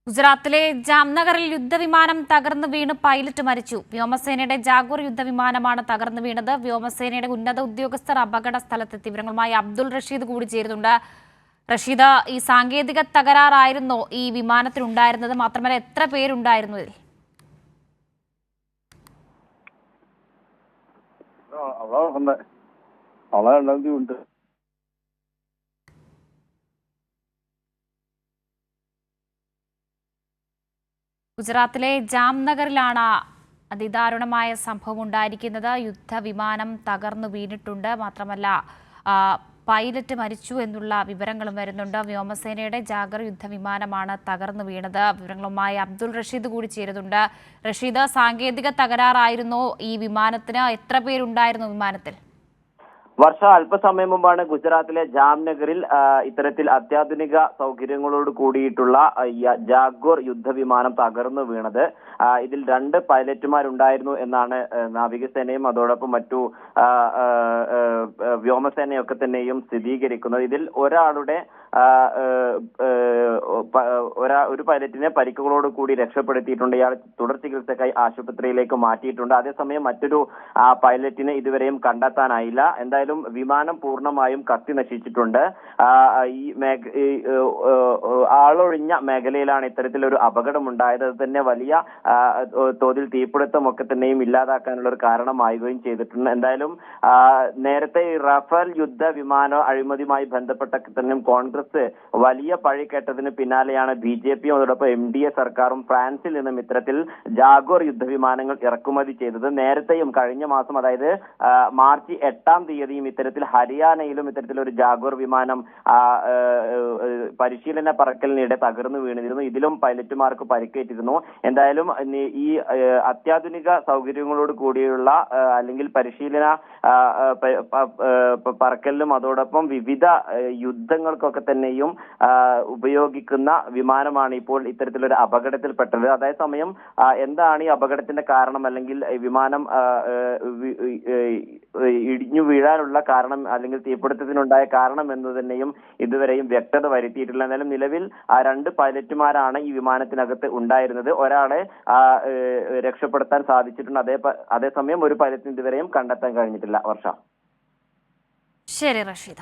ഗുജറാത്തിലെ ജാംനഗറിൽ യുദ്ധവിമാനം തകർന്നു വീണ് പൈലറ്റ് മരിച്ചു. വ്യോമസേനയുടെ ജാഗൂർ യുദ്ധവിമാനമാണ് തകർന്നു വീണത്. വ്യോമസേനയുടെ ഉന്നത ഉദ്യോഗസ്ഥർ അപകട സ്ഥലത്തെത്തി. വിവരങ്ങളുമായി അബ്ദുൾ റഷീദ് കൂടി ചേരുന്നുണ്ട്. റഷീദ്, ഈ സാങ്കേതിക തകരാറായിരുന്നോ ഈ വിമാനത്തിനുണ്ടായിരുന്നത്? മാത്രമല്ല, എത്ര പേരുണ്ടായിരുന്നു ഇതിൽ? ഗുജറാത്തിലെ ജാംനഗറിലാണ് അതിദാരുണമായ സംഭവം ഉണ്ടായിരിക്കുന്നത്. യുദ്ധവിമാനം തകർന്നു വീണിട്ടുണ്ട്. മാത്രമല്ല, പൈലറ്റ് മരിച്ചു എന്നുള്ള വിവരങ്ങളും വരുന്നുണ്ട്. വ്യോമസേനയുടെ ജാഗർ യുദ്ധവിമാനമാണ് തകർന്നു വീണത്. വിവരങ്ങളുമായി അബ്ദുൾ റഷീദ് കൂടി ചേരുന്നുണ്ട്. റഷീദ്, സാങ്കേതിക തകരാറായിരുന്നോ ഈ വിമാനത്തിന്? എത്ര പേരുണ്ടായിരുന്നു വിമാനത്തിൽ? വർഷ അല്പസമയം മുമ്പാണ് ഗുജറാത്തിലെ ജാംനഗറിൽ ഇത്തരത്തിൽ അത്യാധുനിക സൗകര്യങ്ങളോട് കൂടിയിട്ടുള്ള ജാഗ്വർ യുദ്ധവിമാനം തകർന്നു വീണത്. ഇതിൽ 2 പൈലറ്റുമാരുണ്ടായിരുന്നു എന്നാണ് നാവികസേനയും അതോടൊപ്പം മറ്റു വ്യോമസേനയൊക്കെ തന്നെയും സ്ഥിരീകരിക്കുന്നത്. ഇതിൽ ഒരാളുടെ ഒരു പൈലറ്റിനെ പരിക്കുകളോട് കൂടി രക്ഷപ്പെടുത്തിയിട്ടുണ്ട്. ഇയാൾ തുടർ ചികിത്സക്കായി ആശുപത്രിയിലേക്ക് മാറ്റിയിട്ടുണ്ട്. അതേസമയം മറ്റൊരു പൈലറ്റിനെ ഇതുവരെയും കണ്ടെത്താനായില്ല. എന്തായാലും വിമാനം പൂർണ്ണമായും കത്തി നശിച്ചിട്ടുണ്ട്. ഈ ആളൊഴിഞ്ഞ മേഖലയിലാണ് ഇത്തരത്തിലൊരു അപകടമുണ്ടായത്. അത് തന്നെ വലിയ തോതിൽ തീപിടുത്തം ഒക്കെ തന്നെയും ഇല്ലാതാക്കാനുള്ള ഒരു കാരണമാവുകയും ചെയ്തിട്ടുണ്ട്. എന്തായാലും നേരത്തെ റഫേൽ യുദ്ധ വിമാന അഴിമതിയുമായി ബന്ധപ്പെട്ടൊക്കെ തന്നെ കോൺഗ്രസ് വലിയ പഴി കേട്ടതിന് പിന്നാലെയാണ് BJPയും അതോടൊപ്പം MDA സർക്കാരും ഫ്രാൻസിൽ നിന്നും ഇത്തരത്തിൽ ജാഗോർ യുദ്ധവിമാനങ്ങൾ ഇറക്കുമതി ചെയ്തത്. നേരത്തെയും കഴിഞ്ഞ മാസം, അതായത് മാർച്ച് 8-ാം തീയതിയും ഇത്തരത്തിൽ ഹരിയാനയിലും ഇത്തരത്തിലൊരു ജാഗോർ വിമാനം പരിശീലന പറക്കലിനിടെ തകർന്നു വീണിരുന്നു. ഇതിലും പൈലറ്റുമാർക്ക് പരിക്കേറ്റിരുന്നു. എന്തായാലും ഈ അത്യാധുനിക സൗകര്യങ്ങളോട് കൂടിയുള്ള അല്ലെങ്കിൽ പരിശീലന പറക്കലിനും അതോടൊപ്പം വിവിധ യുദ്ധങ്ങൾക്കൊക്കെ തന്നെയും ഉപയോഗിക്കുന്ന വിമാനമാണ് ഇപ്പോൾ ഇത്തരത്തിലൊരു അപകടത്തിൽപ്പെട്ടത്. അതേസമയം എന്താണ് ഈ അപകടത്തിന്റെ കാരണം, അല്ലെങ്കിൽ വിമാനം ഇടിഞ്ഞു വീഴാനുള്ള കാരണം അല്ലെങ്കിൽ തീപിടുത്തത്തിനുണ്ടായ കാരണം എന്ന് തന്നെയും ഇതുവരെയും വ്യക്തത വരുത്തിയിട്ടില്ല. എന്നാലും നിലവിൽ 2 പൈലറ്റുമാരാണ് ഈ വിമാനത്തിനകത്ത് ഉണ്ടായിരുന്നത്. ഒരാളെ രക്ഷപ്പെടുത്താൻ സാധിച്ചിട്ടുണ്ട്. അതേസമയം ഒരു പൈലറ്റിന് ഇതുവരെയും കണ്ടെത്താൻ കഴിഞ്ഞിട്ടില്ല. വർഷ. ശരി റഷീദ.